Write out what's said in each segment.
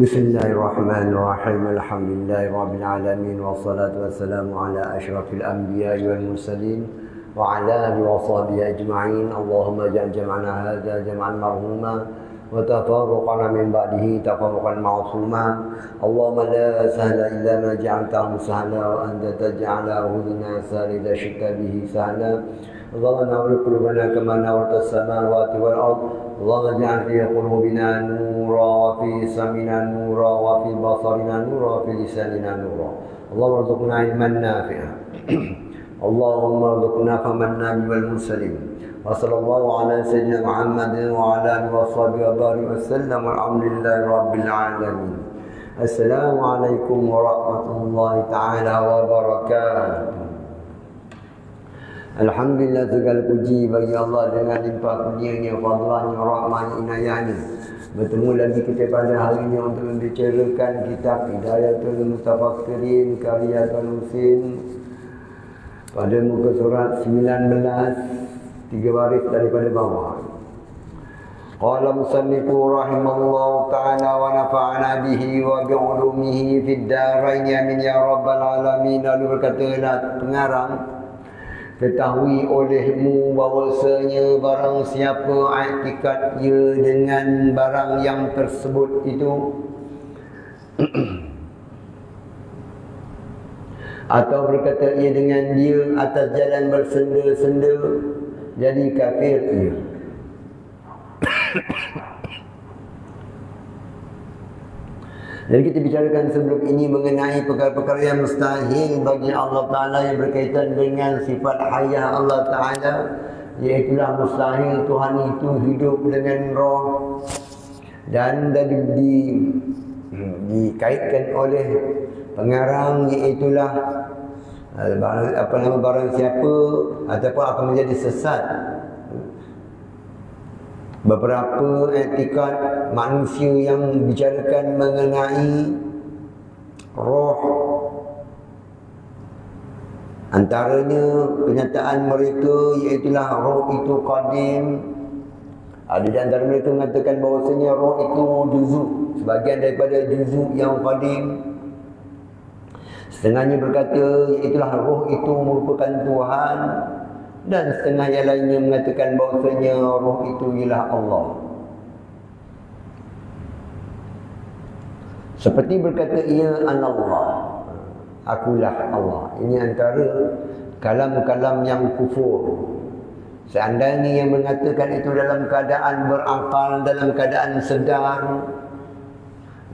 Bismillahirrahmanirrahim. Alhamdulillahirrabbilalamin. Wassalatu wassalamu ala asyrafil anbiya'i wal mursalin wa ala alihi wa sahbihi ajma'in. Allahumma ja'al jam'ana hadza jam'an marhuma wa tafarruqana min ba'dihi tafarruqan ma'suma. Allahumma la sahla illa ma ja'altahu sahla wa anta taj'alahu lana sahla idza syi'ta bihi sahla. Allahumma nawwir qulubana kama nawwarta as-samawati wal ardh. اللهم اجعل في قلوبنا نورا وفي سمعنا نورا وفي بصرنا نورا وفي لساننا نورا. اللهم ارزقنا علما نافعا. اللهم ارزقنا فمنا بالمرسلين. وصلى الله على سيدنا محمد وعلى اله وصحبه وبارك وسلم والحمد لله رب العالمين. السلام عليكم ورحمة الله تعالى وبركاته. Alhamdulillah, segala puji bagi Allah dengan limpah kurnianya, fadlahnya, rahmahnya, inayahnya. Bertemu lagi kita pada hari ini untuk membicarakan kitab Hidayatul Mutafakirin karya Tuan Husin pada muka surat 19, 3 baris daripada bawah. Qala musannifu rahimallahu ta'ala wa nafa'ana bihi wa bi'ulumihi fid darain amin ya rabbal alamin. Lalu berkatalah pengarang, ketahui olehmu bahawasanya barang siapa i'tikad ia dengan barang yang tersebut itu atau berkata ia dengan dia atas jalan bersenda-senda, jadi kafir ia. Jadi kita bicarakan sebelum ini mengenai perkara-perkara yang mustahil bagi Allah Ta'ala yang berkaitan dengan sifat hayah Allah Ta'ala, iaitulah mustahil Tuhan itu hidup dengan roh, dan dikaitkan oleh pengarang iaitulah barang siapa ataupun akan menjadi sesat beberapa etikad manusia yang bicarakan mengenai roh. Antaranya kenyataan mereka iaitulah roh itu qadim. Ada di antara mereka mengatakan bahawasanya roh itu juzuk, sebagian daripada juzuk yang qadim. Setengahnya berkata iaitulah roh itu merupakan Tuhan, dan setengah yang lainnya mengatakan bahawasanya roh itu ialah Allah. Seperti berkata ia anallah, akulah Allah. Ini antara kalam-kalam yang kufur. Seandainya yang mengatakan itu dalam keadaan berakal, dalam keadaan sedar,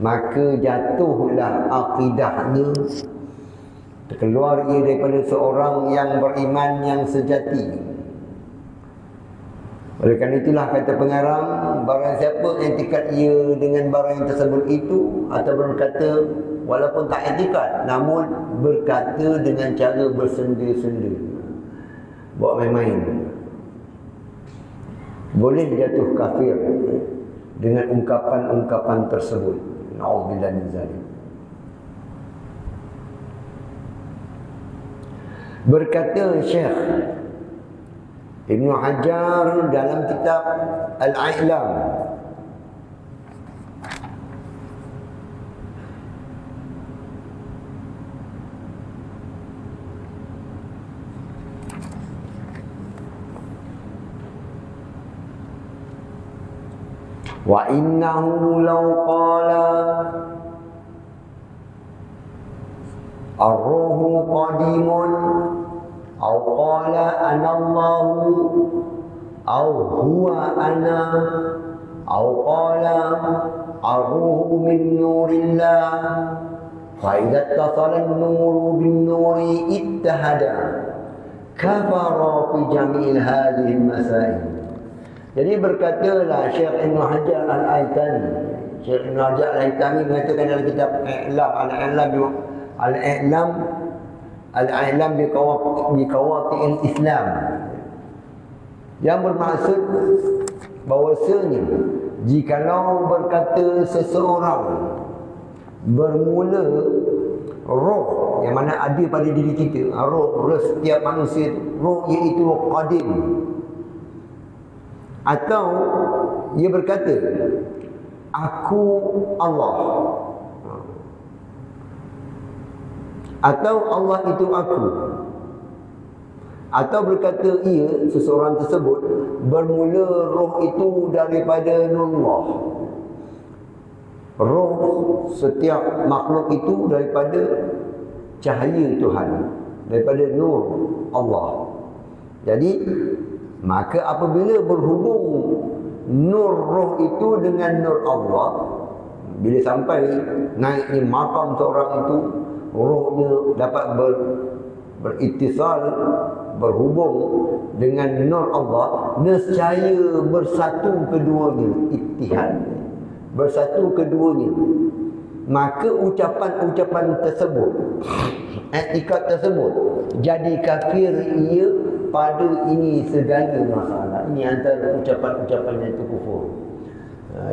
maka jatuhlah akidahnya, terkeluar ia daripada seorang yang beriman yang sejati. Oleh kerana itulah kata pengarang, barang siapa i'tikad ia dengan barang yang tersebut itu, atau berkata walaupun tak i'tikad namun berkata dengan cara bersenda-senda, buat main-main, boleh jatuh kafir dengan ungkapan-ungkapan tersebut. Na'udzubillah min zalik. Berkata Syekh Ibn Hajar dalam kitab Al-I'lam, wa innahu law qala ar-ruhu qadimun aw qala ana Allah aw huwa ana aw qala ar-ruhu min nurillah fa idza ittasala an-nuru bin-nuri ittahada kafara fi jami'il hadhihi al-masail. Jadi berkatalah Syekh Ibn Hajar Al-Haytami, Syekh Ibn Hajar Al-Haytami mengatakan dalam kitab Al-I'lam biqawati'il Islam, yang bermaksud bahawasanya jikalau berkata seseorang bermula roh yang mana ada pada diri kita, roh setiap manusia, roh iaitu qadim, atau ia berkata aku Allah, Atau Allah itu aku. Atau berkata ia, seseorang tersebut, bermula roh itu daripada Nurullah. Roh setiap makhluk itu daripada cahaya Tuhan, daripada nur Allah. Jadi maka apabila berhubung nur roh itu dengan nur Allah, bila sampai naiknya maqam seorang itu, rohnya dapat berittisal, berhubung dengan nur Allah, nescaya bersatu keduanya, ittihad, bersatu keduanya. Maka ucapan-ucapan tersebut, etikat tersebut, jadi kafir ia pada ini segala masalah. Ini antara ucapan-ucapan yang itu kufur.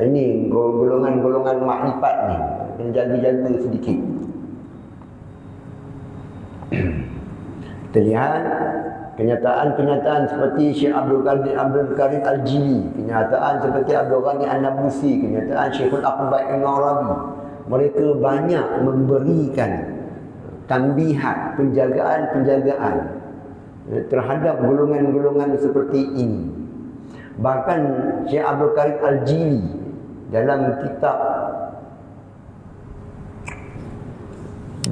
Ini golongan-golongan makrifat ni, kena jaga-jaga sedikit. Kita lihat kenyataan-kenyataan seperti Syekh Abdul Karim Al-Jili, kenyataan seperti Abdul Ghani An-Nablusi, kenyataan Syekhul Aqbah Ibn Arabi. Mereka banyak memberikan tambihan, penjagaan-penjagaan terhadap golongan-golongan seperti ini. Bahkan Syekh Abdul Karim Al-Jili dalam kitab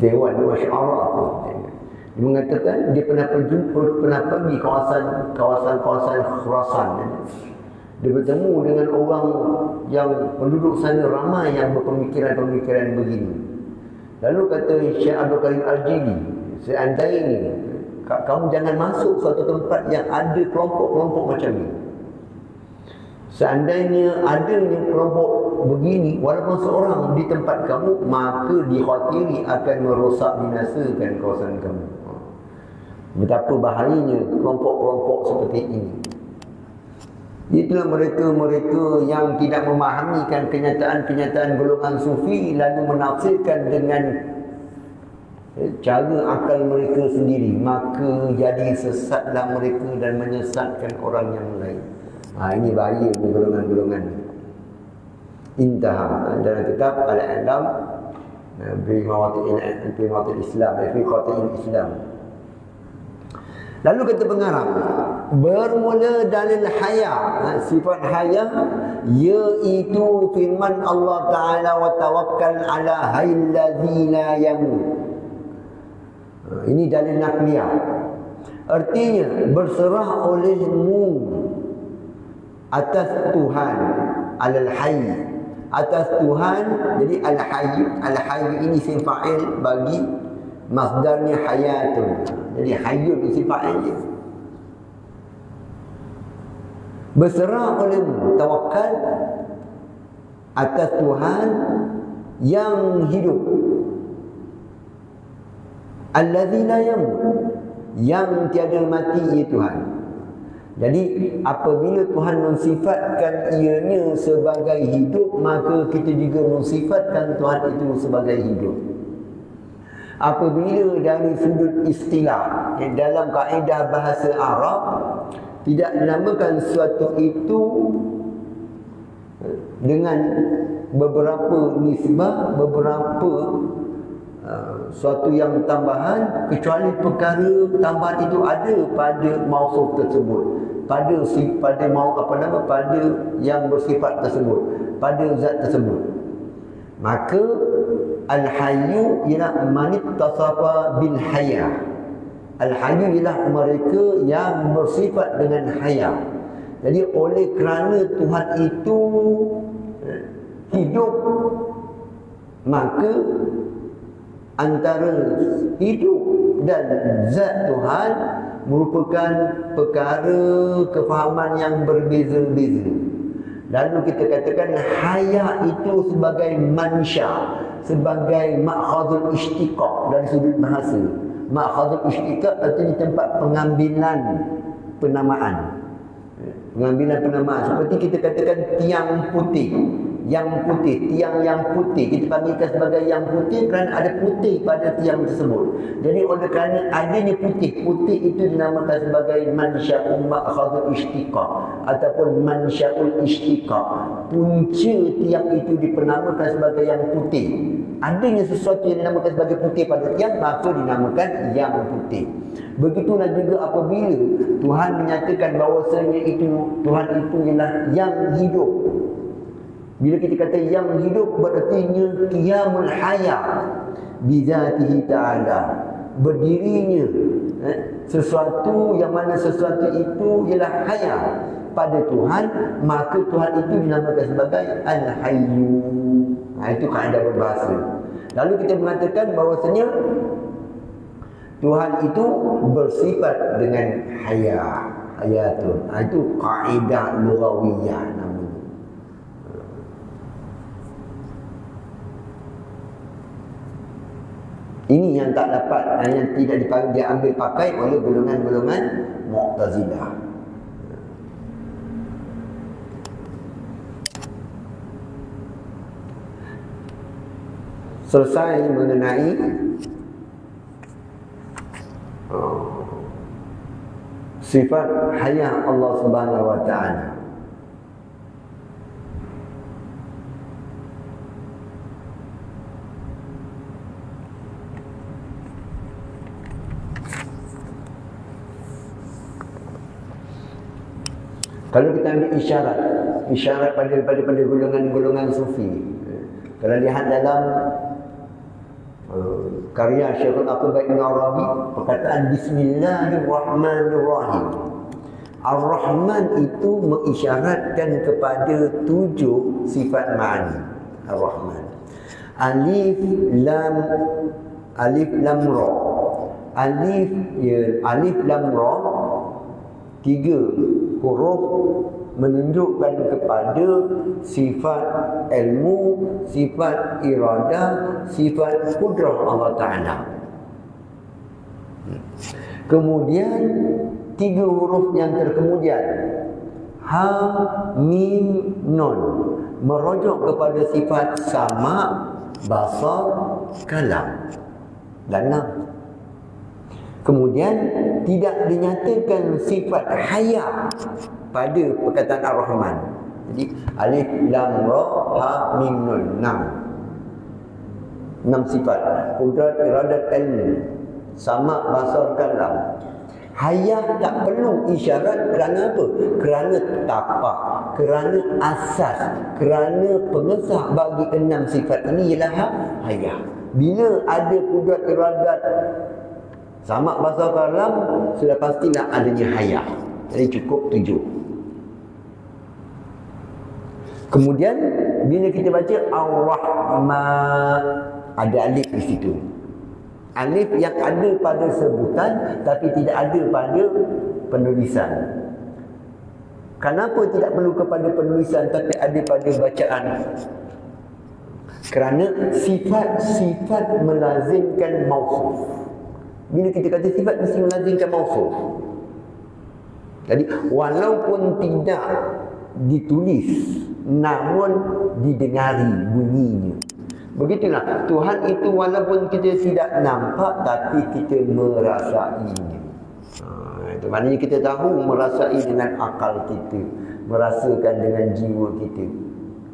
Dewan Syu'ara, dia mengatakan dia pernah pergi kawasan Khurasan. Dia bertemu dengan orang yang penduduk sana ramai yang berpemikiran-pemikiran begini. Lalu kata Syekh Abdul Karim Al-Jili, seandainya kamu jangan masuk suatu tempat yang ada kelompok-kelompok macam ni. Seandainya adanya kelompok begini, walaupun seorang di tempat kamu, maka dikhawatiri akan merosak binasakan kawasan kamu. Betapa bahayanya kelompok-kelompok seperti ini. Itulah mereka-mereka yang tidak memahamikan kenyataan-kenyataan golongan sufi, lalu menafsirkan dengan cara akal mereka sendiri, maka jadi sesatlah mereka dan menyesatkan orang yang lain. Ini bahaya golongan-golongan ni. Intah dalam kitab Al-I'lam bi Mawaqi' Islam, Islam. Lalu kata pengarang, bermula dalil haya, sifat haya, iaitu firman Allah Ta'ala, wa tawakkal ala hayyil ladzi la yamut. Ini dalil nakliyah. Artinya berserah olehmu atas Tuhan, alal hayy, atas Tuhan. Jadi al-hayy ini isim fa'il bagi masdarnya hayatun. Jadi hayyun isim fa'il dia. Berserah olehmu, tawakal atas Tuhan yang hidup, allazi la yamut, yang tiada mati, ia Tuhan. Jadi apabila Tuhan mensifatkan ianya sebagai hidup, maka kita juga mensifatkan Tuhan itu sebagai hidup. Apabila dari sudut istilah, dalam kaedah bahasa Arab, tidak dinamakan sesuatu itu dengan beberapa nisbah, beberapa suatu yang tambahan, kecuali perkara tambahan itu ada pada mausuf tersebut, pada yang bersifat tersebut, pada zat tersebut. Maka al-hayyu ialah manit tasafa bil haya. Al-hayyu ialah mereka yang bersifat dengan haya. Jadi oleh kerana Tuhan itu hidup, maka antara hidup dan zat Tuhan merupakan perkara kefahaman yang berbeza-beza. Lalu kita katakan haya itu sebagai mansya, sebagai ma'khadul ishtiqaq dari sudut bahasa. Ma'khadul ishtiqaq artinya tempat pengambilan penamaan. Pengambilan penamaan, seperti kita katakan tiang putih. yang putih, tiang yang putih. Kita panggilkan sebagai yang putih kerana ada putih pada tiang tersebut. Jadi oleh kerana adanya putih, putih itu dinamakan sebagai mansya'ul ma'khadul istiqaq ataupun mansya'ul istiqaq. Punca tiang itu dipenamakan sebagai yang putih. Adanya sesuatu yang dinamakan sebagai putih pada tiang, maka dinamakan yang putih. Begitulah juga apabila Tuhan menyatakan bahawasanya itu Tuhan itu ialah yang hidup. Bila kita kata yang hidup, berartinya qiyamul hayat bizatihi ta'ala, berdirinya sesuatu yang mana sesuatu itu ialah hayat pada Tuhan, maka Tuhan itu dinamakan sebagai Al-Hayyu. Itu kaedah berbahasa. Lalu kita mengatakan bahawasanya Tuhan itu bersifat dengan hayatun. Itu kaedah lughawiyah namanya. Ini yang tak dapat, yang tidak diambil pakai oleh golongan-golongan Mu'tazilah. Selesai mengenai sifat hayat Allah Subhanahu wa taala. Kalau kita ambil isyarat pada golongan-golongan sufi. Kalau lihat dalam karya Syekhul Aqbah Ibn Arabi, perkataan Bismillahirrahmanirrahim. Ar-Rahman itu mengisyaratkan kepada 7 sifat ma'ani. Ar-Rahman. Alif lam ra. Alif lam ra, 3 huruf menunjukkan kepada sifat ilmu, sifat iradah, sifat kudrah Allah Ta'ala. Kemudian 3 huruf yang terkemudian, ha, mim, nun, merujuk kepada sifat sama, basar, kalam dan lam. Kemudian tidak dinyatakan sifat hayat pada perkataan Ar-Rahman. Jadi alif lam ra ha mim nun, 6 sifat. Qudrat, iradat, ilmu, sama, basar, kalam. Hayat tak perlu isyarat kerana apa? Kerana tapak, kerana asas, kerana pengesah bagi 6 sifat ini ialah hayat. Bila ada qudrat, iradat, sama, basar, kalam, sudah pastilah adanya hayat. Jadi cukup 7. Kemudian bila kita baca Ar-Rahman, ada alif di situ. Alif yang ada pada sebutan tapi tidak ada pada penulisan. Kenapa tidak perlu kepada penulisan tapi ada pada bacaan? Kerana sifat-sifat melazimkan mausuf. Bila kita kata sifat mesti melazimkan mausuf. Jadi walaupun tidak ditulis namun didengari bunyinya. Begitulah Tuhan itu walaupun kita tidak nampak tapi kita merasainya. Itu maknanya kita tahu, merasai dengan akal kita, merasakan dengan jiwa kita.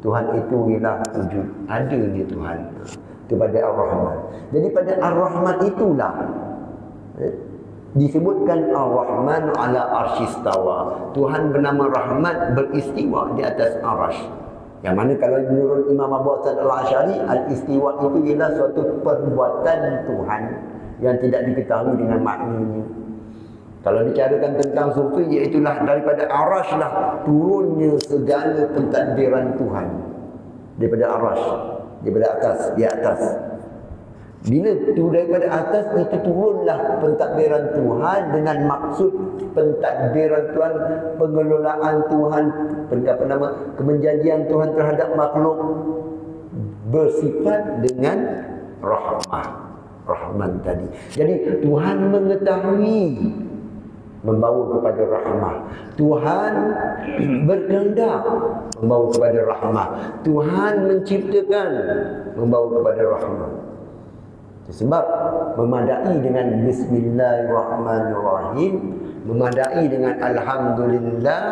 Tuhan itu ialah wujud, ada dia Tuhan. Itu pada Ar-Rahman. Jadi pada Ar-Rahman itulah disebutkan Ar-Rahman ala arsyistawa. Tuhan bernama Rahman beristiwa di atas arash. Yang mana kalau menurut Imam Abu Hasan al-Asy'ari, al-istiwa itu ialah suatu perbuatan Tuhan yang tidak diketahui dengan maknanya. Kalau bicarakan tentang sufi, iaitulah daripada arash lah turunnya segala pentadbiran Tuhan. Daripada arash, daripada atas, di atas. Bila tu daripada atas itu turunlah pentadbiran Tuhan dengan maksud pentadbiran Tuhan, pengelolaan Tuhan, kemenjadian Tuhan terhadap makhluk bersifat dengan rahmah. Rahman tadi. Jadi Tuhan mengetahui membawa kepada rahmah. Tuhan berkehendak membawa kepada rahmah. Tuhan menciptakan membawa kepada rahmah. Sebab memadai dengan Bismillahirrahmanirrahim, memadai dengan Alhamdulillah,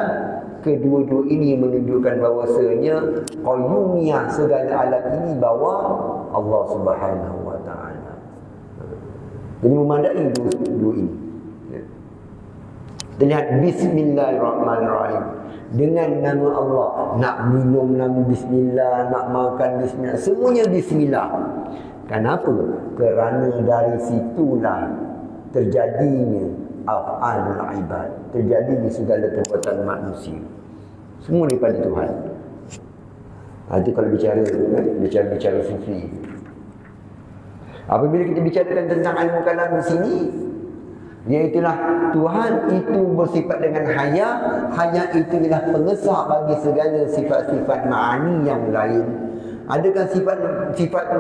kedua-dua ini menunjukkan bahawasanya qayyumiyah segala alam ini bawa Allah Subhanahu wa taala. Jadi memadai dua ini. Lihat Bismillahirrahmanirrahim, dengan nama Allah. Nak minum nama Bismillah, nak makan Bismillah, semuanya Bismillah. Kenapa? Kerana dari situlah terjadinya af'alul ibad, terjadinya segala perbuatan manusia. Semua daripada Tuhan. Itu kalau bicara sufi. Apabila kita bicarakan tentang ilmu kalam di sini, iaitulah Tuhan itu bersifat dengan haya. Haya itu ialah pengesah bagi segala sifat-sifat ma'ani yang lain. Adakah sifat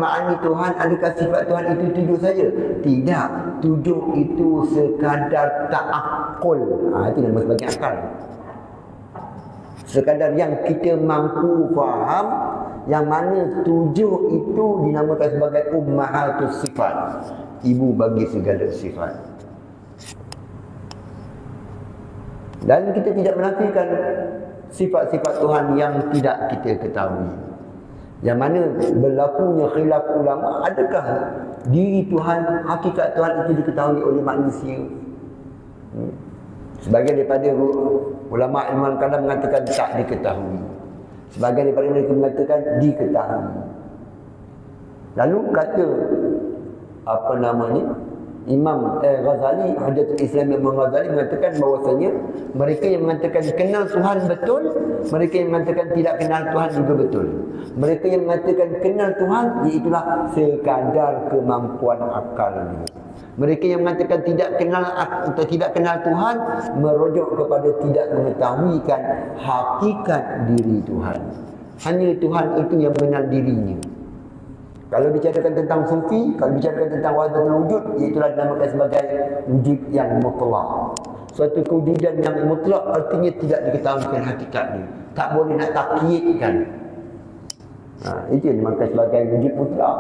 ma'ani Tuhan, adakah sifat Tuhan itu tujuh saja? Tidak. Tujuh itu sekadar ta'akul. Itu nama sebagai akal. Sekadar yang kita mampu faham, yang mana tujuh itu dinamakan sebagai ummahatus sifat, ibu bagi segala sifat. Dan kita tidak menafikan sifat-sifat Tuhan yang tidak kita ketahui. Yang mana berlakunya khilaf ulama, adakah diri Tuhan, hakikat Tuhan itu diketahui oleh manusia? Sebagian daripada ulama ilmu kalam mengatakan tak diketahui. Sebagian daripada mereka mengatakan diketahui. Lalu kata Imam Ghazali, Hujjatul Islam Imam Ghazali mengatakan bahawasanya mereka yang mengatakan kenal Tuhan betul, mereka yang mengatakan tidak kenal Tuhan juga betul. Mereka yang mengatakan kenal Tuhan, iaitulah sekadar kemampuan akal. Mereka yang mengatakan tidak kenal Tuhan, merujuk kepada tidak mengetahuikan hakikat diri Tuhan. Hanya Tuhan itu yang mengenal dirinya. Kalau bicarakan tentang sufi, kalau bicarakan tentang wahdatul wujud, iaitulah dinamakan sebagai wujud yang mutlak. Suatu kewujudan yang mutlak artinya tidak diketahuikan hakikatnya. Tak boleh nak takyidkan. Itu yang dinamakan sebagai wujud mutlak.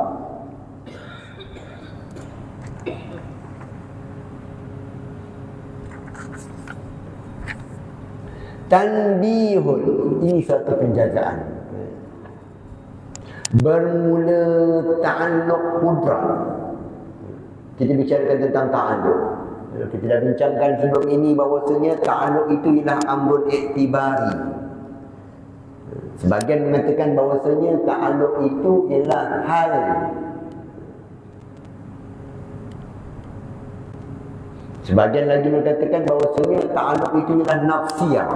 Tanbihun, ini satu penjagaan. Bermula ta'alluq qudrah. Kita bicarakan tentang ta'alluq. Kita dah bincangkan sebelum ini bahawasanya ta'alluq itu ialah amrun iktibari. Sebagian mengatakan bahawasanya ta'alluq itu ialah hal. Sebagian lagi mengatakan bahawasanya ta'alluq itu ialah nafsiyah.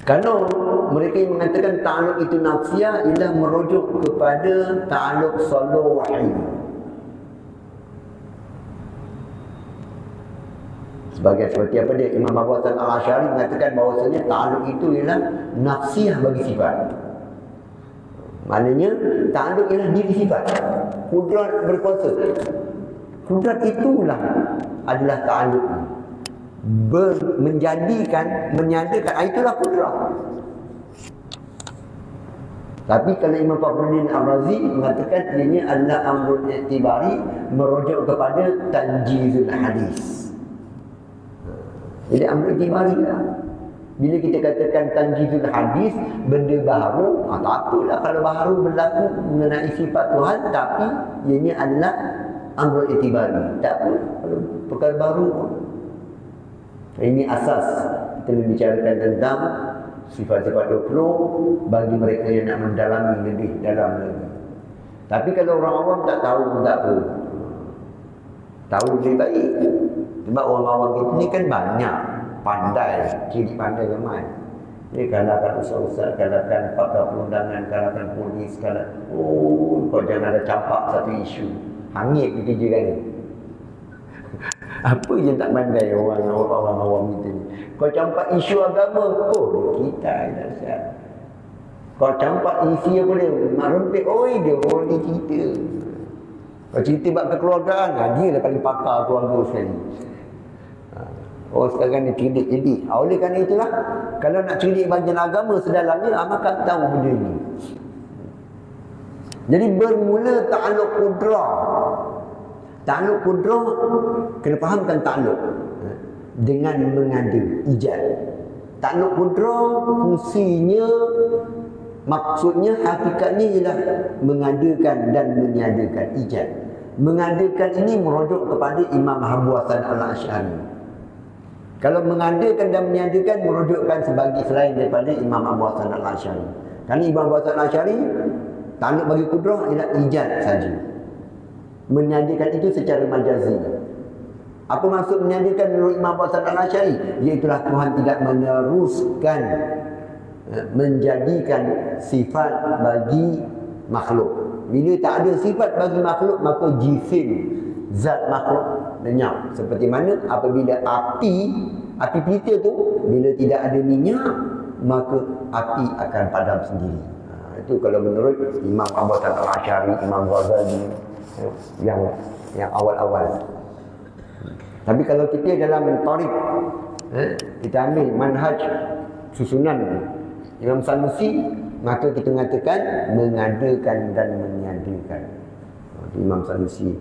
Kalau mereka yang mengatakan ta'alluq itu nafsiyah, ialah merujuk kepada ta'alluq saluhi. Seperti apa dia, Imam Abu Hasan Al-Asy'ari mengatakan bahawasanya ta'alluq itu ialah nafsiyah bagi sifat. Maknanya ta'alluq ialah diri sifat. Kudrat berkuasa. Kudrat itulah adalah ta'alluq. Menjadikan, menyatakan, itulah kudrah. Tapi kalau Imam Fakhruddin Ar-Razi mengatakan ini adalah amrul i'tibari, merujuk kepada tanjizul hadis. Jadi amrul i'tibari lah. Bila kita katakan tanjizul hadis, benda baru, tak apalah kalau baru berlaku mengenai sifat Tuhan, tapi ianya adalah amrul i'tibari. Tak apa kalau perkara baru. Ini asas kita membicarakan tentang sifat-sifat 20 bagi mereka yang nak mendalami lebih dalam lagi. Tapi kalau orang awam tak tahu, tak apa. Tahu lebih baik. Sebab orang awam kita ni kan banyak pandai, ciri pandai ramai. Dia kalahkan ustaz-ustaz, kalahkan pakar perundangan, kalahkan polis, kau jangan ada campak satu isu. Hangit dia kerja kan ni. Apa yang tak pandai orang awam kita ni. Kau campak isu agama, kita dahsyat. Kau campak isi apa dia, mak rempit, dia boleh cerita. Kau cerita bab kekeluargaan, dia dah paling pakar keluarga sekali. Oh sekarang ni cerdik. Oleh kerana itulah, kalau nak cerdik bahagian agama sedalamnya, maka tahu benda ini. Jadi bermula ta'alluq qudrah. Ta'alluq qudrah, kena fahamkan ta'alluq dengan mengada, ijad. Ta'alluq qudrah fungsinya, maksudnya, hakikatnya ialah mengadakan dan meniadakan, ijad. Mengadakan ini merujuk kepada Imam Abu Hasan Al-Asy'ari. Kalau mengadakan dan meniadakan merujukkan sebagai selain daripada Imam Abu Hasan Al-Asy'ari. Kerana Imam Abu Hasan Al-Asy'ari ta'alluq bagi qudrah ialah ijad saja. Meniadakan itu secara majazi. Apa maksud meniadakan menurut Imam Abu Hasan Al-Asy'ari? Iaitulah Tuhan tidak meneruskan, menjadikan sifat bagi makhluk. Bila tak ada sifat bagi makhluk, maka jisim, zat makhluk lenyap. Seperti mana apabila api pelita tu, bila tidak ada minyak, maka api akan padam sendiri. Itu kalau menurut Imam Abu Hasan Al-Asy'ari, Imam Ghazali, yang awal-awal. Tapi kalau kita dalam tarik, kita ambil manhaj susunan Imam Sanusi, maka kita mengatakan mengadakan dan meniadakan. Imam Sanusi.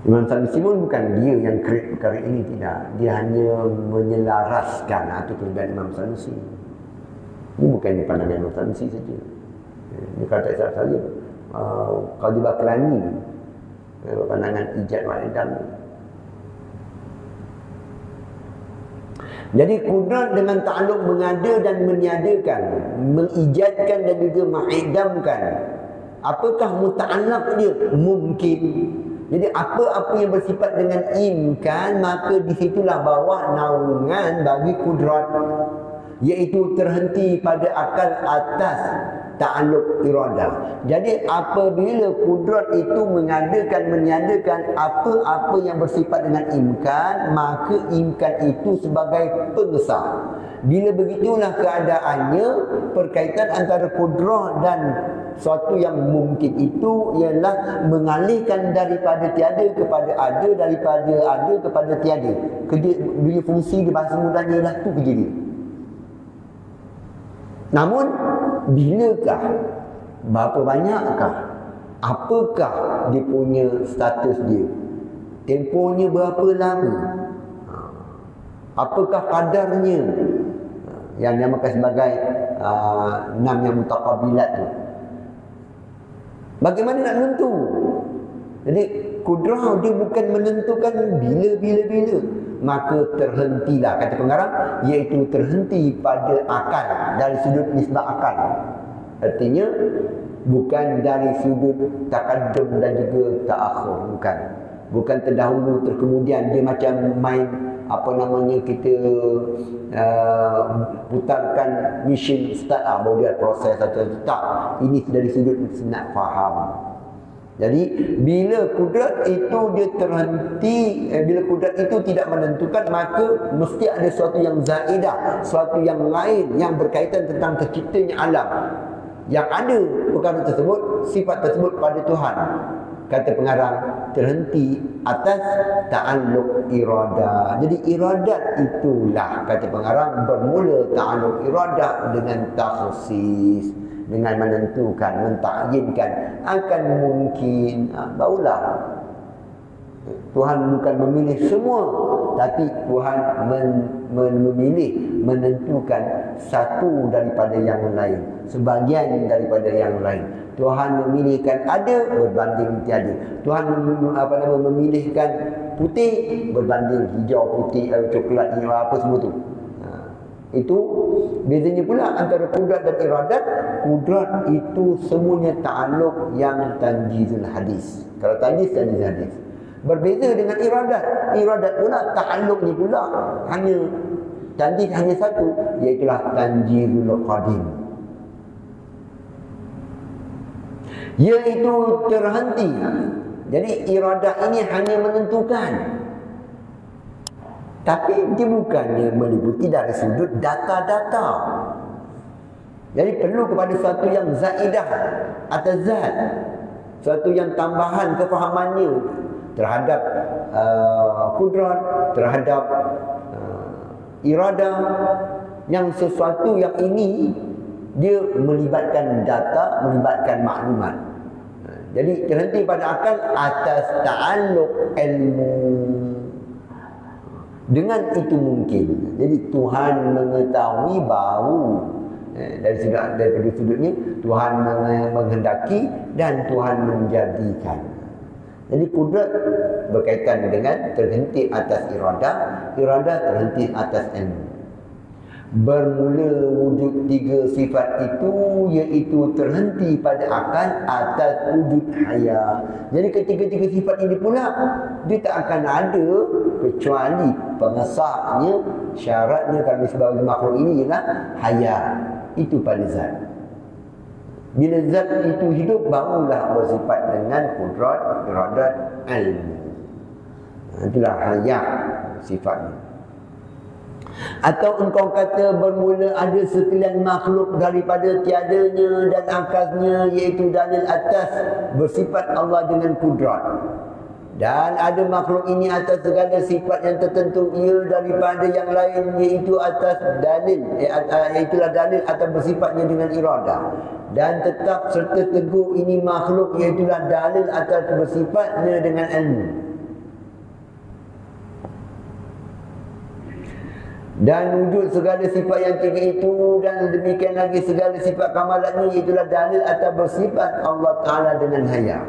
Imam Sanusi pun bukan dia yang create perkara ini, tidak. Dia hanya menyelaraskan. Itu kelebihan Imam Sanusi. Ini bukan pandangan Imam Sanusi saja. Ini kata saya, Qadhi Baklani, pandangan ijad wal idam. Jadi kudrat dengan ta'alluq mengada dan meniadakan, mengijadkan dan juga mengidamkan. Apakah muta'allaq dia? Mungkin. Jadi apa-apa yang bersifat dengan imkan, maka disitulah bawah naungan bagi kudrat, iaitu terhenti pada akal atas ta'alluq iradah. Jadi apabila kudrat itu mengadakan, meniadakan apa-apa yang bersifat dengan imkan, maka imkan itu sebagai pengesah. Bila begitulah keadaannya, perkaitan antara kudrah dan suatu yang mungkin itu ialah mengalihkan daripada tiada kepada ada, daripada ada kepada tiada. Bila fungsi di bahasa mudahnya ialah tu kerja dia. Namun bilakah, berapa banyakkah, apakah dia punya status dia, tempohnya berapa lama, apakah kadarnya, yang dinamakan sebagai 6 yang mutaqabilat tu. Bagaimana nak menentu? Jadi kudrah dia bukan menentukan bila, maka terhentilah, kata pengarang, iaitu terhenti pada akal, dari sudut nisbah akal. Artinya bukan dari sudut taqaddum dan juga ta'akhur, bukan terdahulu terkemudian. Dia macam main kita putarkan mesin start baru dia proses atau tak. Ini dari sudut nak faham. Jadi bila kudrat itu dia terhenti, bila kudrat itu tidak menentukan, maka mesti ada sesuatu yang zaidah, sesuatu yang lain yang berkaitan tentang terciptanya alam, yang ada perkara tersebut, sifat tersebut pada Tuhan. Kata pengarang, terhenti atas ta'alluq iradah. Jadi iradat itulah, kata pengarang, bermula ta'alluq iradah dengan takhsis, dengan menentukan, mentakyinkan, akan mungkin. Barulah Tuhan bukan memilih semua, tapi Tuhan memilih, menentukan satu daripada yang lain, sebahagian daripada yang lain. Tuhan memilihkan ada berbanding tiada. Tuhan memilihkan putih berbanding hijau, putih, coklat, apa semua tu. Itu bezanya pula antara kudrat dan iradat. Kudrat itu semuanya ta'alluq yang tanjizul hadis. Kalau tanjiz hadis. Berbeza dengan iradat. Iradat pula ta'alluqnya pula hanya tanjiz, hanya satu, iaitulah tanjizul qadim, iaitu terhenti. Jadi iradat ini hanya menentukan, tapi dia bukannya meliputi dari sudut data-data. Jadi perlu kepada sesuatu yang zaidah atas zat, sesuatu yang tambahan kefahamannya terhadap kudrat, terhadap irada, yang sesuatu yang ini dia melibatkan data, melibatkan maklumat. Jadi terhenti pada akal atas ta'alluq ilmu. Dengan itu mungkin. Jadi Tuhan mengetahui baru daripada sudutnya Tuhan menghendaki dan Tuhan menjadikan. Jadi kudrat berkaitan dengan terhenti atas irada, irada terhenti atas ilmu. Bermula wujud tiga sifat itu, iaitu terhenti pada akal atas wujud haya. Jadi ketiga-tiga sifat ini pula dia tak akan ada kecuali pengesahnya, syaratnya kalau sebagai makhluk ini ialah haya. Itu pada zat. Bila zat itu hidup, barulah bersifat dengan kudrat, iradat, ilmu. Itulah haya sifatnya. Atau engkau kata bermula ada sekalian makhluk daripada tiadanya dan akasnya, iaitu dalil atas bersifat Allah dengan kudrat. Dan ada makhluk ini atas segala sifat yang tertentu ia daripada yang lain, iaitu atas dalil, iaitulah dalil atas bersifatnya dengan irada. Dan tetap serta teguh ini makhluk, iaitulah dalil atas bersifatnya dengan ilmu. Dan wujud segala sifat yang tiga itu, dan demikian lagi segala sifat kamalannya, itulah dalil atas bersifat Allah Ta'ala dengan haya.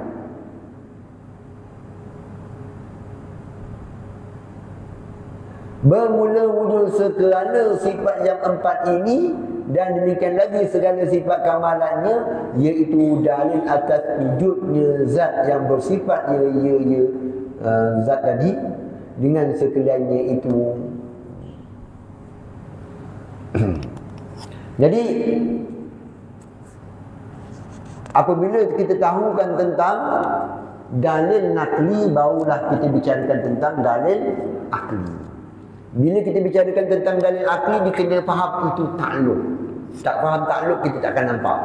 Bermula wujud segala sifat yang empat ini, dan demikian lagi segala sifat kamalannya, iaitu dalil atas wujudnya zat yang bersifat zat tadi dengan sekaliannya itu. Jadi apabila kita tahukan tentang dalil nakli, barulah kita bicarakan tentang dalil akli. Bila kita bicarakan tentang dalil akli, dia kena faham itu takluk. Tak faham takluk, kita tak akan nampak.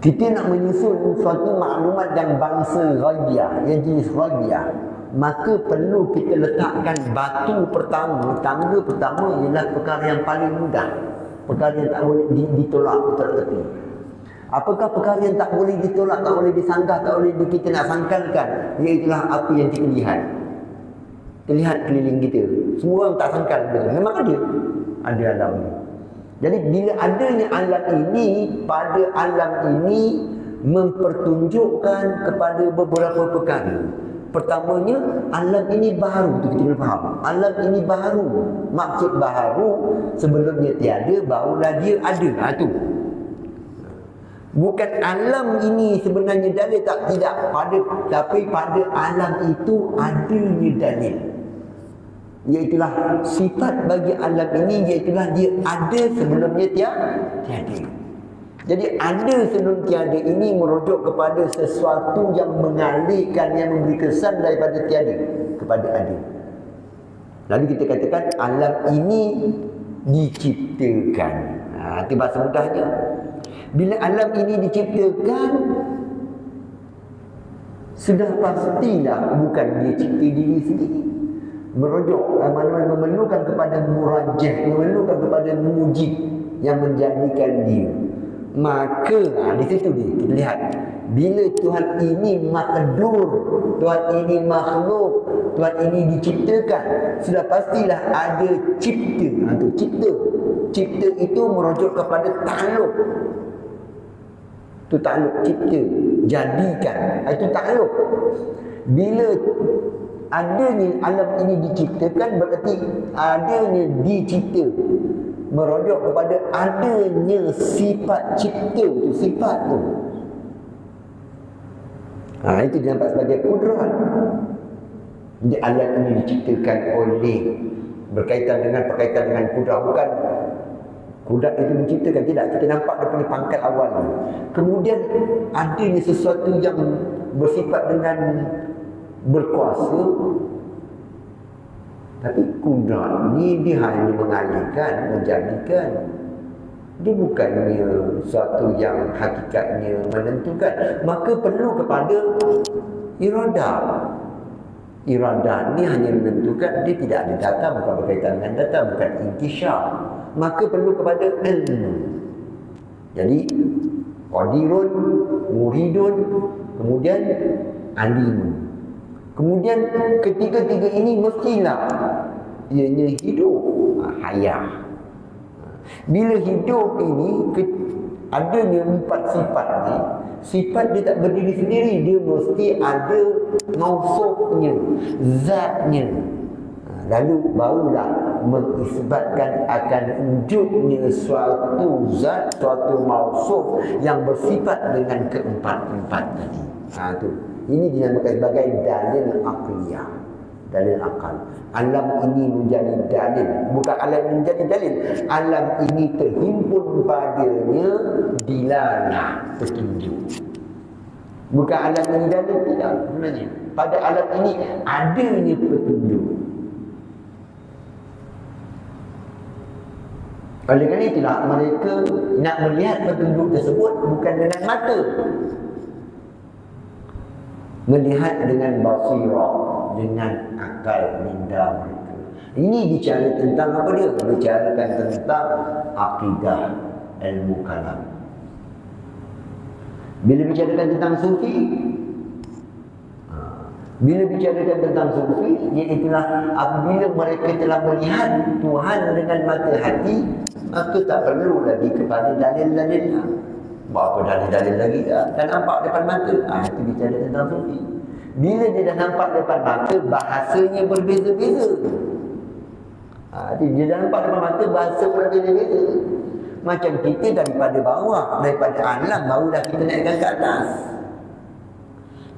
Kita nak menyusun suatu maklumat dan bangsa ghaibiyah, yang jenis ghaibiyah, maka perlu kita letakkan batu pertama, tangga pertama ialah perkara yang paling mudah, perkara yang tak boleh ditolak betul-betul. Apakah perkara yang tak boleh ditolak, tak boleh disanggah, tak boleh kita nak sangkalkan? Iaitulah apa yang kita lihat. Terlihat keliling kita. Semua orang tak sangkal betul. Memang ada alam ni. Jadi bila adanya alam ini, pada alam ini mempertunjukkan kepada beberapa perkara. Pertamanya, alam ini baru, tu kita kena faham. Alam ini baru. Maksud baru, sebelumnya tiada, barulah dia ada. Itu. Bukan alam ini sebenarnya dalil, tidak. Tapi pada alam itu adanya dalil. Iaitulah sifat bagi alam ini, iaitulah dia ada sebelumnya tiada. Jadi ada sebelum tiada ini merujuk kepada sesuatu yang mengalihkan, yang memberi kesan daripada tiada kepada ada. Lalu kita katakan alam ini diciptakan. Itu bahasa mudahnya. Bila alam ini diciptakan, sudah pastilah bukan dia cipta diri sendiri. Merujuk, memerlukan kepada murajah, memerlukan kepada mujib yang menjadikan dia. Maka di situ kita lihat, bila Tuhan ini makdur, Tuhan ini makhluk, Tuhan ini diciptakan, sudah pastilah ada cipta. Itu cipta itu merujuk kepada takluk. Itu takluk, cipta, jadikan. Itu takluk. Bila adanya alam ini diciptakan, berarti adanya dicipta, merujuk kepada adanya sifat cipta tu, sifat tu. Itu dinampak sebagai kudrat. Jadi alam ini diciptakan oleh, berkaitan dengan kudrat. Bukan kudrat itu menciptakan, tidak. Kita nampak dia punya pangkat awal ni. Kemudian adanya sesuatu yang bersifat dengan berkuasa, tapi kudrat ni dia hanya mengalihkan, menjadikan. Dia bukannya suatu yang hakikatnya menentukan. Maka perlu kepada iradah. Iradah ni hanya menentukan, dia tidak ada data, bukan berkaitan dengan data, bukan intisyar. Maka perlu kepada ilmu. Jadi qadirun, muridun, kemudian alimun. Kemudian ketiga-tiga ini mestilah ianya hidup, hayah. Bila hidup ini adanya 4 sifat ni, sifat dia tak berdiri sendiri, dia mesti ada mausufnya, zatnya. Lalu barulah mengisbatkan akan wujudnya suatu zat, suatu mausuf yang bersifat dengan keempat-empat tadi. Tu. Ini dinamakan sebagai dalil akliyah. Dalil akal. Alam ini menjadi dalil. Bukan alam menjadi dalil. Alam ini terhimpun padanya dilalah, petunjuk. Bukan alam ini dalil, tidak. Sebenarnya pada alam ini adanya petunjuk. Oleh kerana itulah mereka nak melihat petunjuk tersebut bukan dengan mata, melihat dengan basirah, dengan akal minda mereka. Ini bicara tentang apa dia? Bicarakan tentang akidah, ilmu kalam. Bila bicarakan tentang sufi, bila bicarakan tentang sufi, iaitulah apabila mereka telah melihat Tuhan dengan mata hati, maka tak perlu lagi kepada dalil-dalil. Berapa dalil-dalil lagi dah nampak depan mata. Itu bicara tentang sufi. Bila dia dah nampak depan mata, bahasanya berbeza-beza. Dia dah nampak depan mata, bahasa berbeza-beza. Macam kita daripada bawah, daripada alam, barulah kita naikkan ke atas.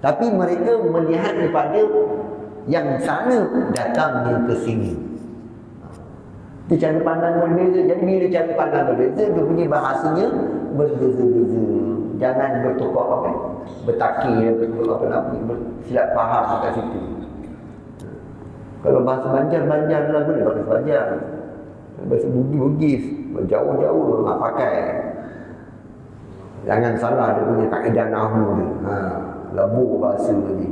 Tapi mereka melihat daripada yang sana, datangnya ke sini. Itu cara pandang berbeza. Jadi bila cara pandang berbeza, dia punya bahasanya berbeza-beza. Jangan bertukar apa, bertakir, silap faham kat situ. Kalau bahasa Banjar lah, boleh bahasa Banjar. Bahasa Bugis, jauh-jauh nak pakai. Jangan salah dia punya kaedah nahwu dia. Lebur bahasa ni.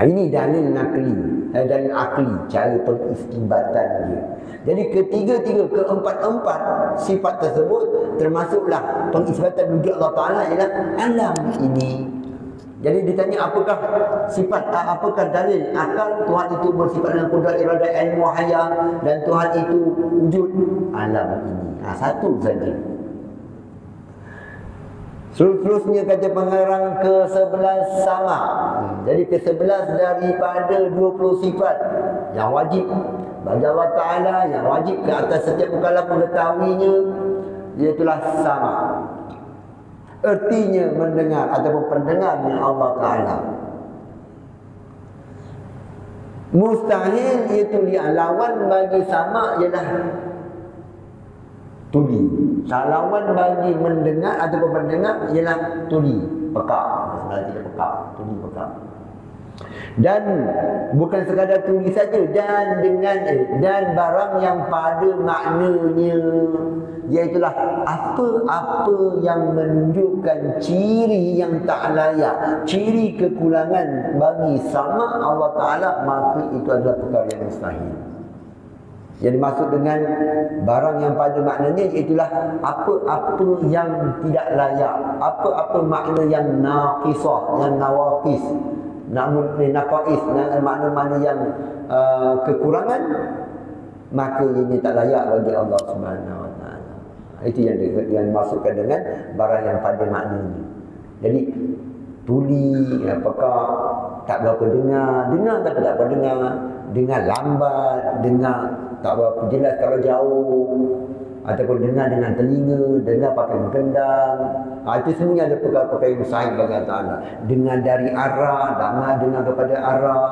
Ini dalil nakli, dalil akli, cara pengistinbatan dia. Jadi ketiga-tiga, keempat-empat sifat tersebut termasuklah pengisbatan wujud Allah Ta'ala ialah alam ini. Jadi ditanya apakah sifat, apakah dalil akal Tuhan itu bersifat dengan kudrat, iradah, ilmu, hayah, dan Tuhan itu wujud alam ini. Satu saja. Seterusnya kata pengarang ke-11 sama. Jadi ke-11 daripada 20 sifat yang wajib bagi Allah Ta'ala, yang wajib ke atas setiap mukallaf mengetahuinya, iaitulah sama. Ertinya mendengar ataupun pendengarnya Allah Ta'ala. Mustahil iaitu lawan bagi sama ialah tuli. Lawan bagi mendengar ataupun mendengar ialah tuli, pekak. Sebenarnya tidak pekak, tuli pekak. Dan bukan sekadar tuli saja, dan barang yang pada maknanya, iaitulah apa-apa yang menunjukkan ciri yang tak layak, ciri kekurangan bagi sama Allah Ta'ala, maka itu adalah perkara yang mustahil. Yang dimaksud dengan barang yang pada maknanya, itulah apa-apa yang tidak layak, apa-apa makna yang naqisah, yang nawaqis, namun naqais, makna-makna yang kekurangan, maka ini tak layak bagi Allah Subhanahu Wa Taala. Itu yang dimaksudkan dengan barang yang pada maknanya. Jadi tuli, apakah tak berapa dengar tapi tak berapa dengar lambat, dengar tak berapa jelas kalau jauh, ataupun dengar dengan telinga, dengar pakai gendang. Itu semuanya ada perkara-perkara yang mustahil bagi Allah Ta'ala. Dengar dari arah, dengar kepada arah,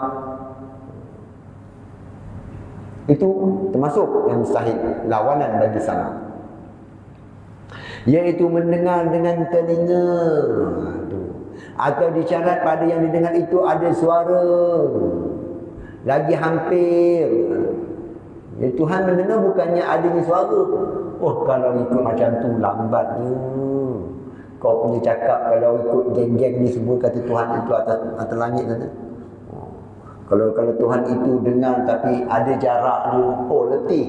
itu termasuk yang mustahil, lawanan bagi sana. Iaitu mendengar dengan telinga, atau disyarat pada yang didengar itu ada suara lagi hampir. Jadi Tuhan mendengar bukannya adanya suara. Oh, kalau ikut macam tu lambatnya. Kau punya cakap kalau ikut geng-geng ni semua kata Tuhan itu atas langit sana. Kalau Tuhan itu dengar tapi ada jarak dia, oh letih.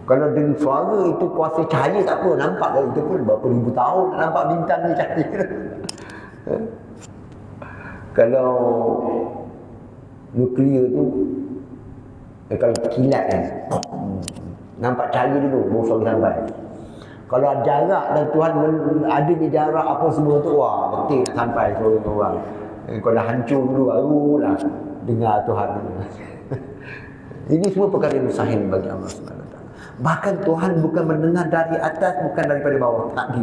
Kalau dengan suara itu kuasa cahaya tak apa, nampak dah itu pun berapa ribu tahun tak nampak bintang ni cahaya. Kalau nuklear tu kalau kilat kan, nampak cahaya dulu baru suara sampai. Kalau jarak dan Tuhan ada di jarak apa semua tu, wah letih nak sampai suara orang. Kalau dah hancur dulu barulah dengar Tuhan. Ini semua perkara yang mustahil bagi Allah SWT. Bahkan Tuhan bukan mendengar dari atas, bukan daripada bawah. Tak.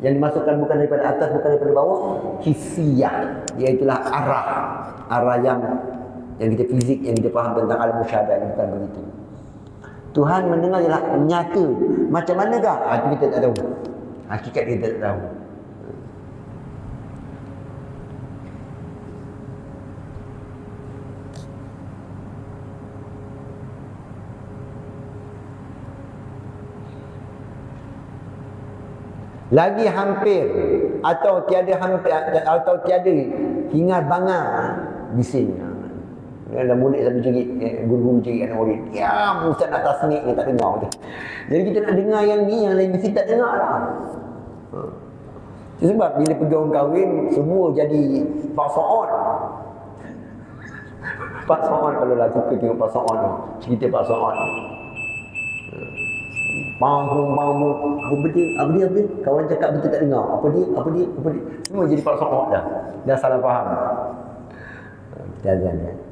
Yang dimasukkan bukan daripada atas, bukan daripada bawah, hissiyah, iaitulah arah yang kita fizik, yang kita faham tentang alam musyahadah, bukan begitu. Tuhan mendengar ialah nyata. Macam manakah? Itu kita tak tahu. Hakikat kita tak tahu. Lagi hampir atau tiada hingar bangar bising. Dalam mulut sampai jerit, guru-guru jerit anak murid. Ya, ustaz nak tasnik ni tak dengar. Jadi kita nak dengar yang ni, yang lain mesti tak dengar lah. Sebab bila pergi orang kahwin, semua jadi pasoon. Pasoon kalau lah suka tengok pasoon tu. Cerita pasoon. Apa dia? Kawan cakap betul tak dengar. Apa dia? Semua jadi pasoon dah. Dah salah faham. Jangan.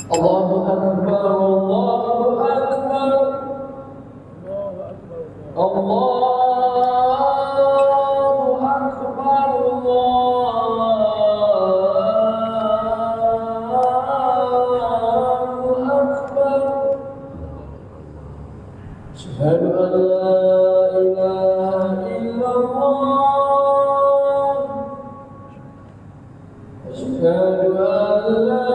Allahu Akbar, Allahu Akbar, Allahu Akbar, Allahu Akbar. Asyhadu an la ilaha illallah. Asyhadu an la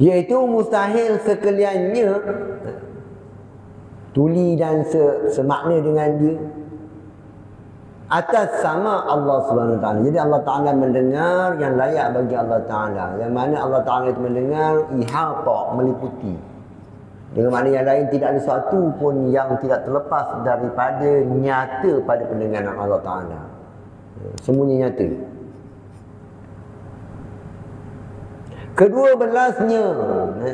Iaitu mustahil sekaliannya tuli dan semakna dengan dia atas sama Allah Subhanahu Wa Taala. Jadi Allah Taala mendengar yang layak bagi Allah Taala. Yang mana Allah Taala itu mendengar ihata, meliputi. Dengan makna yang lain, tidak ada sesuatu pun yang tidak terlepas daripada nyata pada pendengaran Allah Taala. Semuanya nyata. Kedua belasnya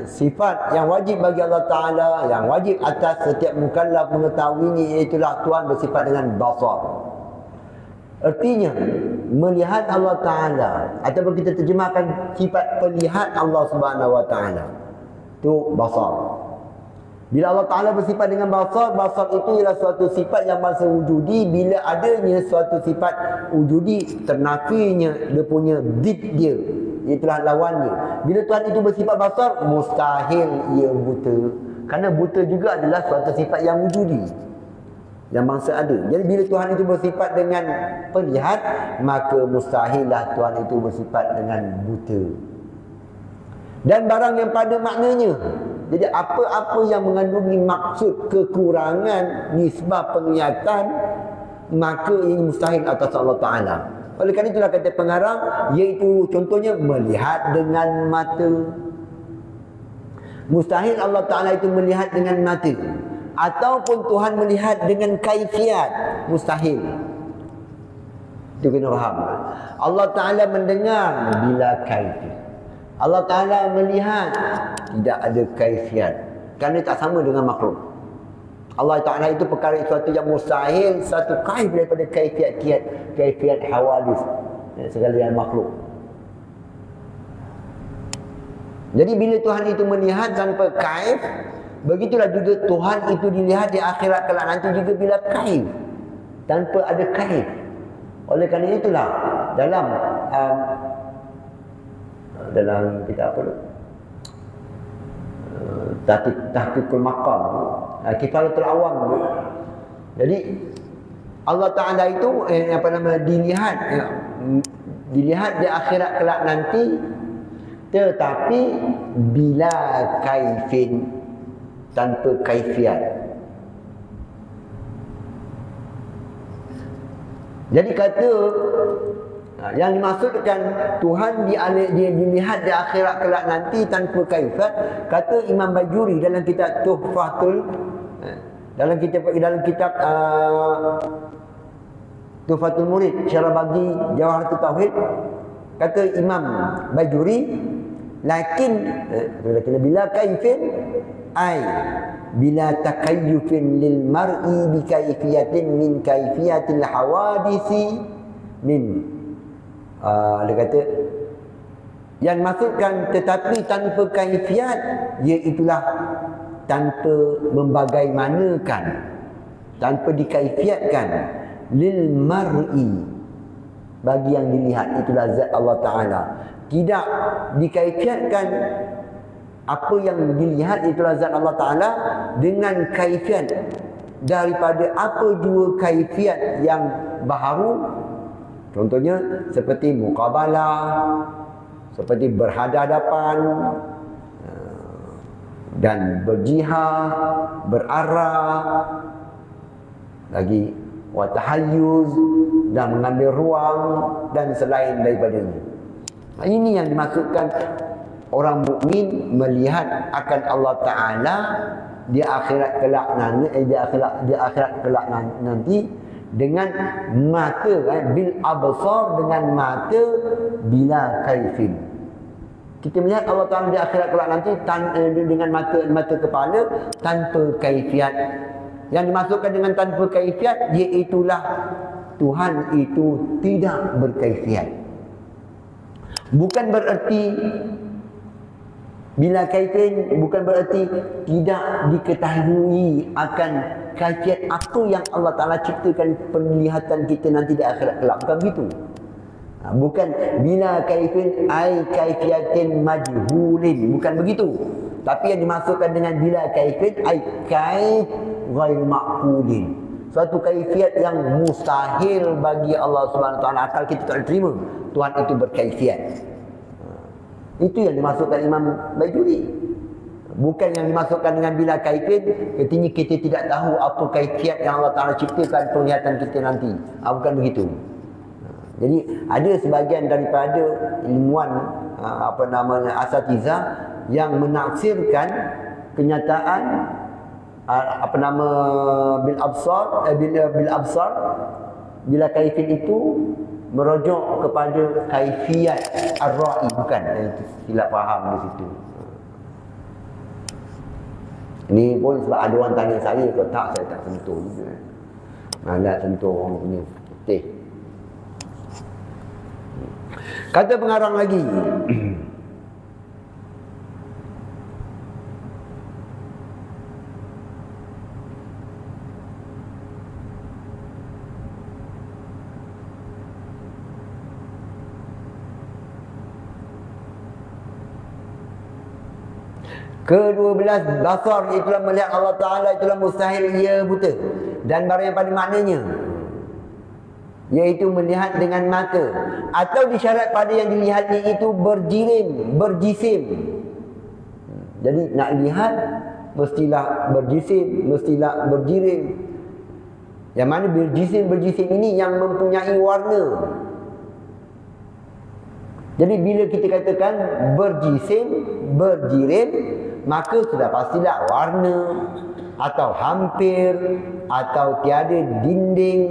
sifat yang wajib bagi Allah Ta'ala, yang wajib atas setiap mukallaf mengetahuinya, iaitulah Tuhan bersifat dengan basar. Artinya melihat Allah Ta'ala, ataupun kita terjemahkan sifat melihat Allah Subhanahu Wa Ta'ala, itu basar. Bila Allah Ta'ala bersifat dengan basar, basar itu ialah suatu sifat yang bangsa wujudi. Bila adanya suatu sifat wujudi, ternafinya dia punya zid dia, itulah lawannya. Bila Tuhan itu bersifat basar, mustahil ia buta. Kerana buta juga adalah suatu sifat yang wujudi, yang bangsa ada. Jadi bila Tuhan itu bersifat dengan perlihat, maka mustahillah Tuhan itu bersifat dengan buta. Dan barang yang pada maknanya. Jadi apa-apa yang mengandungi maksud kekurangan nisbah penglihatan, maka ini mustahil atas Allah Ta'ala. Oleh kerana itulah kata pengarang, iaitu contohnya melihat dengan mata. Mustahil Allah Ta'ala itu melihat dengan mata. Ataupun Tuhan melihat dengan kaifiat. Mustahil. Itu kena faham. Allah Ta'ala mendengar bila kaifiat. Allah Ta'ala melihat, tidak ada kaifiat. Kerana tak sama dengan makhluk. Allah Ta'ala itu perkara sesuatu yang mustahil, satu kaif daripada kaifiat hawadis, segala yang makhluk. Jadi bila Tuhan itu melihat tanpa kaif, begitulah juga Tuhan itu dilihat di akhirat kelak nanti juga bila kaif, tanpa ada kaif. Oleh kerana itulah dalam kita apa tu? Tahqiqul maqam, Kifayatul Awam. Jadi Allah Ta'ala itu dilihat di akhirat kelak nanti, tetapi bila kaifin, tanpa kaifiat. Jadi kata yang dimaksudkan Tuhan dia dilihat di akhirat kelak nanti tanpa kaifiat, kata Imam Bajuri dalam kitab Tuhfatul, dalam kitab Tuhfatul Murid, syarah bagi Jawharatul Tauhid, kata Imam Bajuri, lakin bila kaifin ay bila takayyufin lil mar'i bi kaifiyatin min kaifiyatil hawadisi min. Dia kata yang maksudkan tetapi tanpa kaifiat, iaitulah tanpa membagaimanakan, tanpa dikaifiatkan, lil mar'i, bagi yang dilihat, itulah zat Allah Ta'ala. Tidak dikaifiatkan apa yang dilihat, itulah zat Allah Ta'ala, dengan kaifiat daripada apa jua kaifiat yang baharu. Contohnya seperti muqabalah, seperti berhadapan dan berjihad, berarah, lagi watahayyuz, dan mengambil ruang dan selain daripadanya. Ini yang dimaksudkan orang mukmin melihat akan Allah Ta'ala di akhirat kelak nanti dengan mata, bil absar, dengan mata, bila kaifin. Kita melihat Allah Ta'ala di akhirat kelak nanti dengan mata kepala, tanpa kaifiat. Yang dimaksudkan dengan tanpa kaifiat, iaitulah Tuhan itu tidak berkaifiat. Bukan bererti bila kaifin, bukan bererti tidak diketahui akan kaifiat apa yang Allah Ta'ala ciptakan penglihatan kita nanti di akhirat kelak. Bukan begitu. Bukan bila kaifin ay kaifiatin majhulin, bukan begitu. Tapi yang dimaksudkan dengan bila kaifin ay kaif ghair ma'qulin, suatu kaifiat yang mustahil bagi Allah Subhanahu Wa Taala. Akal kita tak terima Tuhan itu berkaifiat. Itu yang dimasukkan Imam Baijuri. Bukan yang dimasukkan dengan bila kaifin, ketika kita tidak tahu apa kaifiat yang Allah Ta'ala ciptakan penglihatan kita nanti. Bukan begitu. Jadi ada sebahagian daripada ilmuwan asatizah yang menafsirkan kenyataan bil absar bila kaifin itu merujuk kepada kaifiat ar-ra'i, bukan. Silap faham di situ. Ini pun sebab ada orang tanya saya, kalau tak saya tak sentuh juga. Nak sentuh orang punya putih. Kata pengarang lagi. Ke-12 basar, itulah melihat Allah Ta'ala, itulah mustahil ia buta. Dan barang yang pada maknanya, iaitu melihat dengan mata, atau disyarat pada yang dilihatnya itu berjirim, berjisim. Jadi nak lihat mestilah berjisim, mestilah berjirim. Yang mana berjisim ini yang mempunyai warna. Jadi bila kita katakan berjisim, berjirim, maka sudah pastilah warna, atau hampir, atau tiada dinding.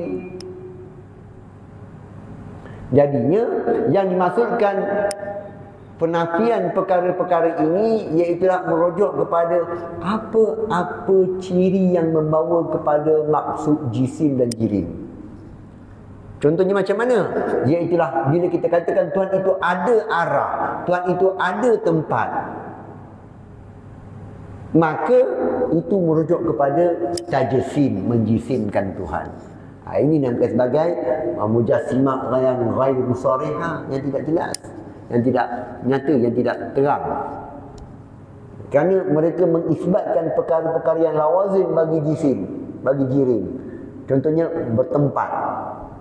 Jadinya yang dimaksudkan penafian perkara-perkara ini iaitulah merujuk kepada apa-apa ciri yang membawa kepada maksud jisim dan jirim. Contohnya macam mana? Iaitulah bila kita katakan Tuhan itu ada arah, Tuhan itu ada tempat, maka itu merujuk kepada tajsim, menjisimkan Tuhan. Ini dinamakan sebagai mujassimah yang ghairu sarihah, yang tidak jelas, yang tidak nyata, yang tidak terang. Kerana mereka mengisbatkan perkara-perkara yang lawazim bagi jisim, bagi jirim. Contohnya bertempat.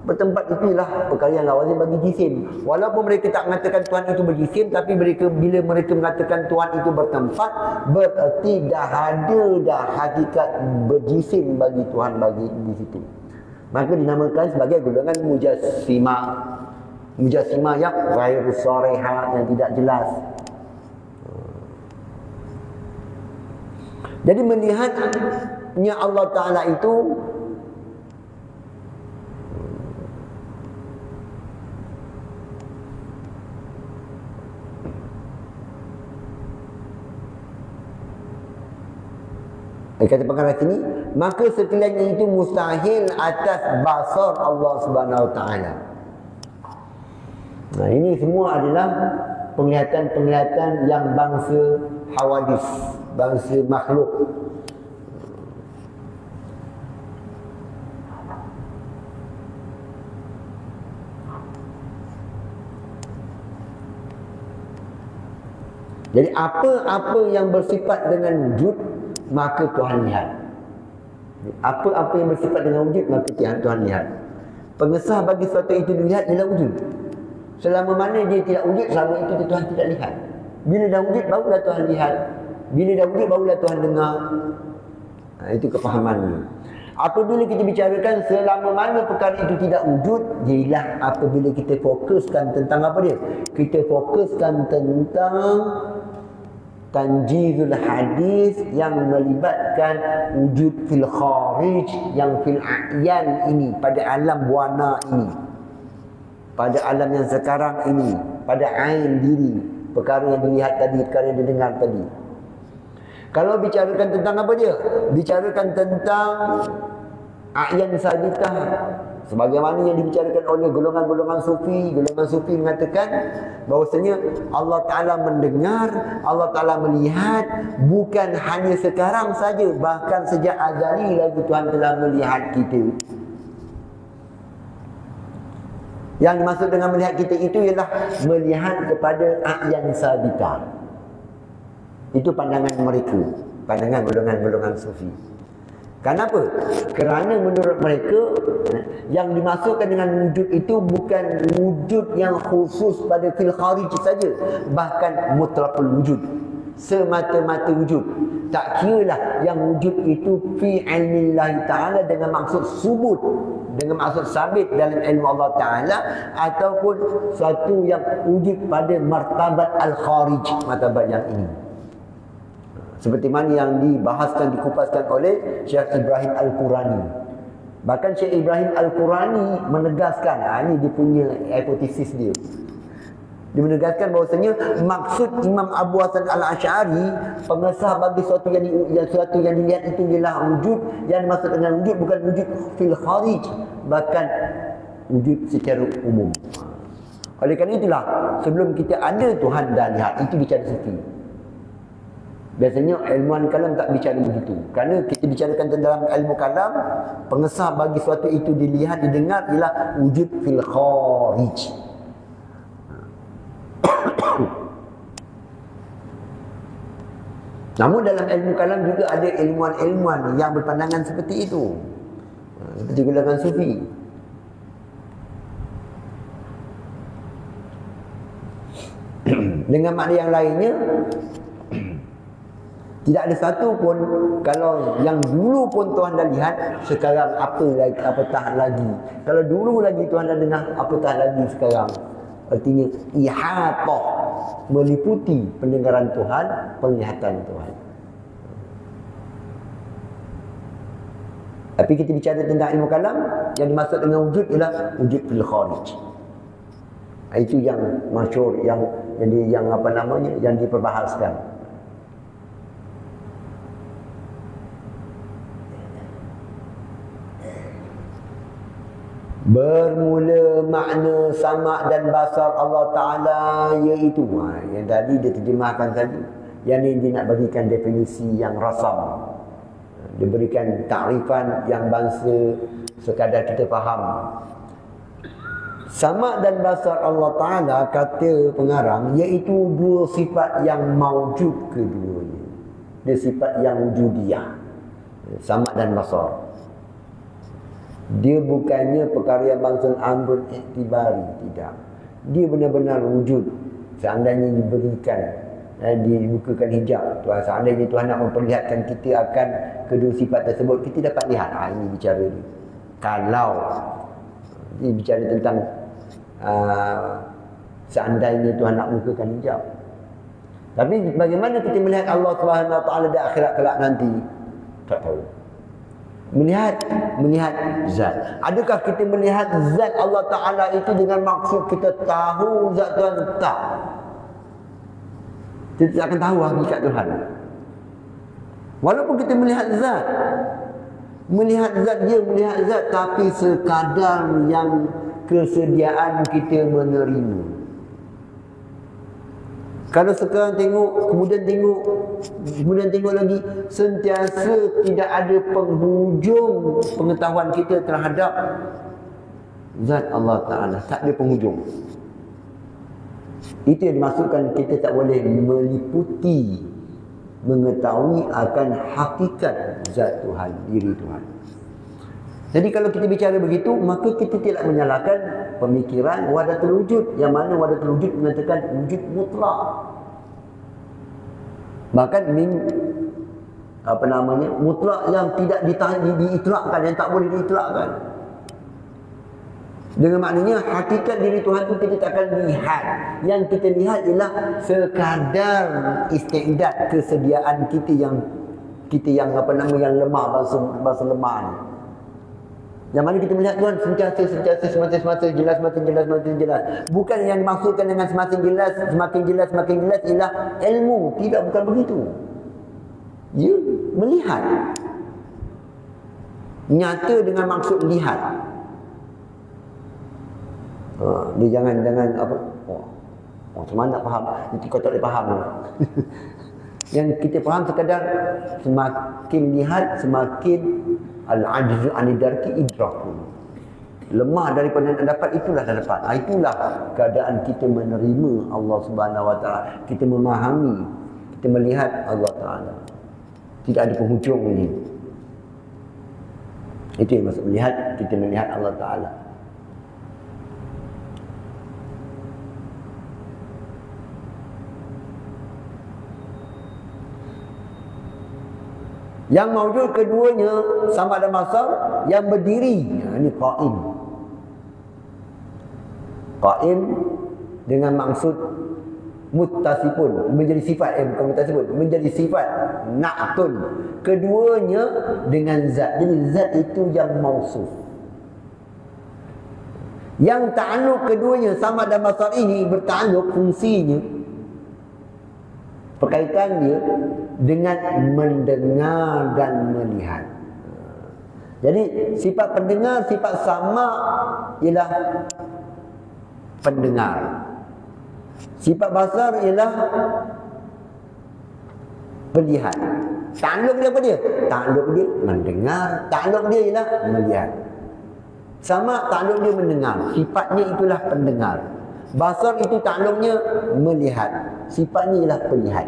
Bertempat itulah perkara yang lawazim bagi jisim. Walaupun mereka tak mengatakan Tuhan itu berjisim, tapi bila mereka mengatakan Tuhan itu bertempat, berarti dah ada dah hakikat berjisim bagi Tuhan bagi di situ. Maka dinamakan sebagai golongan mujassimah. Mujassimah yang ghairu sarihah, yang tidak jelas. Jadi melihatnya Allah Ta'ala itu kata pengarang sini, maka sekaliannya itu mustahil atas basar Allah Subhanahu Wa Taala. Nah, ini semua adalah penglihatan-penglihatan yang bangsa hawadis, bangsa makhluk. Jadi apa-apa yang bersifat dengan wujud, maka Tuhan lihat. Apa-apa yang bersifat dengan wujud, maka Tuhan lihat. Pengesah bagi sesuatu itu dilihat ialah wujud. Selama mana dia tidak wujud, selama itu Tuhan tidak lihat. Bila dah wujud, barulah Tuhan lihat. Bila dah wujud, barulah Tuhan dengar. Itu kefahamannya. Apabila kita bicarakan selama mana perkara itu tidak wujud, ialah apabila kita fokuskan tentang apa dia? Kita fokuskan tentang tanjizul hadis yang melibatkan wujud fil kharij, yang fil a'yan ini, pada alam buana ini, pada alam yang sekarang ini, pada ain diri, perkara yang dilihat tadi, perkara yang didengar tadi. Kalau bicarakan tentang apa dia? Bicarakan tentang a'yan sabitah, sebagaimana yang dibicarakan oleh golongan-golongan sufi. Golongan sufi mengatakan bahawasanya Allah Ta'ala mendengar, Allah Ta'ala melihat, bukan hanya sekarang saja, bahkan sejak azali lagi Tuhan telah melihat kita. Yang dimaksud dengan melihat kita itu ialah melihat kepada a'yan sabitah. Itu pandangan mereka, pandangan golongan-golongan sufi. Kenapa? Kerana menurut mereka yang dimaksudkan dengan wujud itu bukan wujud yang khusus pada fil kharij saja, bahkan mutlaqul wujud, semata-mata wujud. Tak kiralah yang wujud itu fi ilmillah ta'ala dengan maksud subut, dengan maksud sabit dalam ilmu Allah Ta'ala, ataupun suatu yang wujud pada martabat al-kharij, martabat yang ini. Seperti mana yang dibahaskan, dikupaskan oleh Syekh Ibrahim Al-Qurani. Bahkan Syekh Ibrahim Al-Qurani menegaskan, ini dia punya hipotesis dia. Dia menegaskan bahawasanya maksud Imam Abu Hasan Al-Asy'ari, pengesah bagi sesuatu yang dilihat itu ialah wujud. Yang dimaksud dengan wujud bukan wujud fil kharij, bahkan wujud secara umum. Oleh kerana itulah, sebelum kita ada Tuhan dah lihat, itu bicara sufi. Biasanya ilmuwan kalam tak bicara begitu. Kerana kita bicarakan dalam ilmu kalam, pengesah bagi sesuatu itu dilihat, didengar ialah wujud fil kharij. Namun dalam ilmu kalam juga ada ilmuwan-ilmuwan yang berpandangan seperti itu, seperti golongan sufi. Dengan makna yang lainnya, tidak ada satu pun, kalau yang dulu pun Tuhan dah lihat, sekarang apatah lagi. Kalau dulu lagi Tuhan dah dengar, apatah lagi sekarang. Artinya ihatah, meliputi pendengaran Tuhan, penglihatan Tuhan. Tapi kita bicara tentang ilmu kalam, yang dimaksud dengan wujud ialah wujud fil kharij. Itu yang masyhur, yang diperbahaskan. Bermula makna sama' dan basar Allah Ta'ala, iaitu yang tadi dia terjemahkan tadi. Yang ni dia nak berikan definisi yang rasam, dia berikan takrifan yang bangsa sekadar kita faham. Sama' dan basar Allah Ta'ala, kata pengarang, iaitu dua sifat yang maujud keduanya. Dia sifat yang wujudiyah, sama' dan basar. Dia bukannya perkara yang bangsa amrun iktibari, tidak. Dia benar-benar wujud. Seandainya diberikan, dibukakan hijab, Tuhan, seandainya Tuhan nak memperlihatkan kita akan kedua sifat tersebut, kita dapat lihat. Ini bicara ni. Kalau dia bicara tentang seandainya Tuhan nak bukakan hijab. Tapi bagaimana kita melihat Allah Subhanahu Wa Taala di akhirat kelak nanti? Tak tahu. Melihat zat. Adakah kita melihat zat Allah Ta'ala itu dengan maksud kita tahu zat Tuhan? Tak. Kita tak akan tahu hakikat Tuhan. Walaupun kita melihat zat, dia melihat zat, tapi sekadar yang kesediaan kita menerima. Kalau sekarang tengok, kemudian tengok lagi, sentiasa tidak ada penghujung pengetahuan kita terhadap zat Allah Ta'ala. Tak ada penghujung. Itu yang dimaksudkan kita tak boleh meliputi, mengetahui akan hakikat zat Tuhan, diri Tuhan. Jadi kalau kita bicara begitu, maka kita tidak menyalahkan pemikiran wahdatul wujud, yang mana wahdatul wujud mengatakan wujud mutlak. Bahkan mutlak yang tidak diitlakkan, yang tak boleh diitlakkan. Dengan maknanya hakikat diri Tuhan itu kita tak akan lihat. Yang kita lihat ialah sekadar istiqdad, kesediaan kita yang lemah, bahasa lemah ni. Yang mana kita melihat Tuhan sentiasa semasa jelas, semakin jelas. Bukan yang dimaksudkan dengan semakin jelas ialah ilmu. Tidak, bukan begitu. Dia melihat. Nyata dengan maksud lihat. Dia jangan apa? Macam mana nak faham? Nanti kau tak boleh faham. Yang kita faham sekadar semakin lihat, semakin al-ajzu anidarki idraku. Lemah daripada nak dapat, itulah dah dapat. Itulah keadaan kita menerima Allah Subhanahu Wa Taala. Kita memahami, kita melihat Allah Taala. Tidak ada penghujung ini. Itu yang maksud melihat, kita melihat Allah Ta'ala. Yang mawjud keduanya sama ada basar, yang berdiri. Ini qaim. Qaim dengan maksud muttasifun, menjadi sifat, bukan muttasifun, menjadi sifat, na'tun. Keduanya dengan zat. Jadi zat itu yang mausuf. Yang ta'alluq keduanya sama dan basar ini berta'alluq fungsinya, perkaitan dia dengan mendengar dan melihat. Jadi sifat pendengar, sifat sama ialah pendengar. Sifat basar ialah pelihat. Ta'alluq dia apa dia? Ta'alluq dia mendengar, ta'alluq dia ialah melihat. Sama ta'alluq dia mendengar, sifatnya itulah pendengar. Basar itu ta'alluqnya melihat, sifatnya ialah pelihat.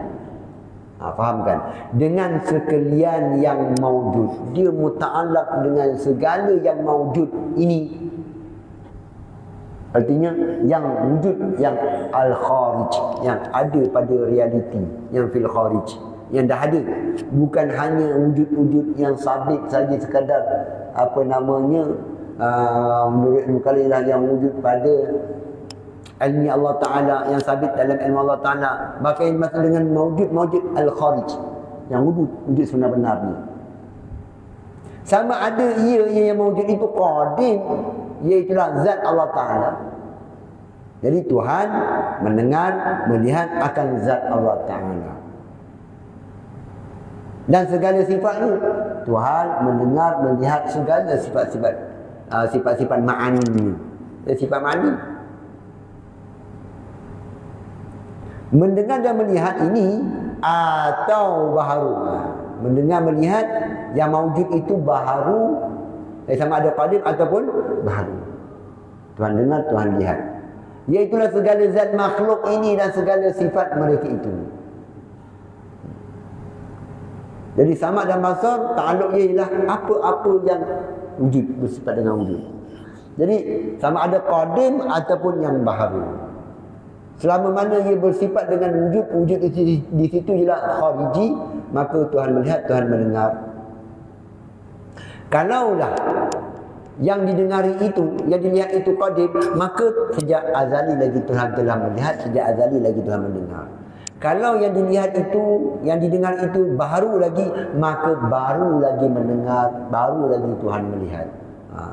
Faham kan? Dengan sekalian yang maujud, dia muta'allaq dengan segala yang maujud ini. Artinya yang wujud, yang al-kharij, yang ada pada realiti, yang fil kharij, yang dah ada. Bukan hanya wujud-wujud yang sabit saja sekadar apa namanya menurut Mukalilah yang wujud pada ilmi Allah Ta'ala, yang sabit dalam ilmu Allah Ta'ala. Maka yang maksud dengan mawjud al-kharij, yang wujud sebenar-benarnya. Sama ada ia yang mawjud itu qadim, iaitulah zat Allah Ta'ala. Jadi Tuhan mendengar, melihat akan zat Allah Ta'ala. Dan segala sifatnya, Tuhan mendengar, melihat segala sifat-sifat ma'ani. Sifat ma'ani. Mendengar dan melihat ini atau baharu. Mendengar, melihat yang mawjud itu baharu, sama ada qadim ataupun baharu. Tuhan dengar, Tuhan lihat. Iaitulah segala zat makhluk ini dan segala sifat mereka itu. Jadi sama dan basar, ta'alluqnya ialah apa-apa yang wujud, bersifat dengan wujud. Jadi sama ada qadim ataupun yang baharu. Selama mana ia bersifat dengan wujud itu di situ ialah khariji, maka Tuhan melihat, Tuhan mendengar. Kalaulah yang didengari itu, yang dilihat itu qadim, maka sejak azali lagi Tuhan telah melihat, sejak azali lagi Tuhan mendengar. Kalau yang dilihat itu, yang didengar itu baru lagi, maka baru lagi mendengar, baru lagi Tuhan melihat.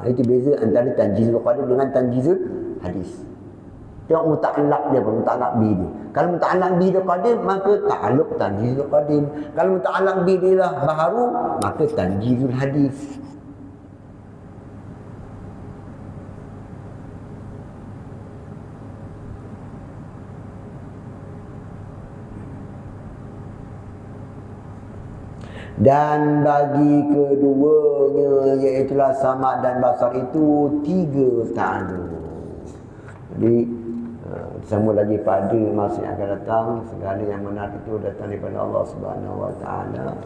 Itu beza antara tanjizul qadim dengan tanjizul hadis. Tengok muta'allaq dia pun, muta'allaq bi dia. Kalau muta'allaq bi dia qadim, maka ta'alluq tanjizul qadim. Kalau muta'allaq bi dia lah baharu, maka tanjizul hadis. Dan bagi keduanya, iaitulah samad dan basar itu 3 ta'alluq. Jadi sambung lagi pada masa yang akan datang, segala yang benar itu datang daripada Allah Subhanahu Wa Taala.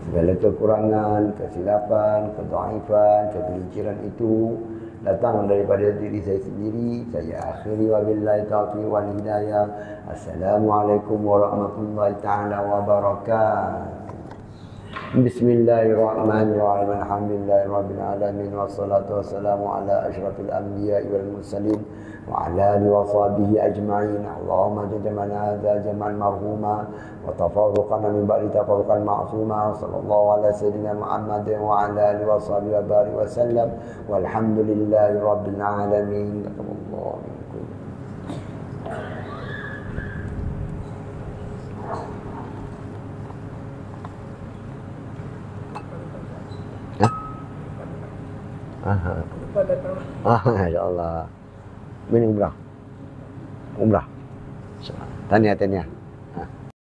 Segala kekurangan, kesilapan, kedhaifan, kegelinciran itu datang daripada diri saya sendiri. Saya akhiri wabillahi taufiq wal hidayah. Assalamualaikum warahmatullahi taala wabarakatuh. Bismillahirrahmanirrahim. Alhamdulillahirabbil alamin wassalatu wassalamu ala asyrafil anbiya'i wal mursalin wa ala alihi wa sahbihi ajma'in. Allahumma jam'ana hadza jam'an marhuma wa tafarruqana min ba'di tafarruqan ma'suma. Sallallahu ala sayyidina Muhammadin wa ala alihi wa sahbihi wa barik wa sallam. Walhamdulillahirabbil alamin. Taqabbalallahu minkum. InsyaAllah. Ini umrah. Tahniah.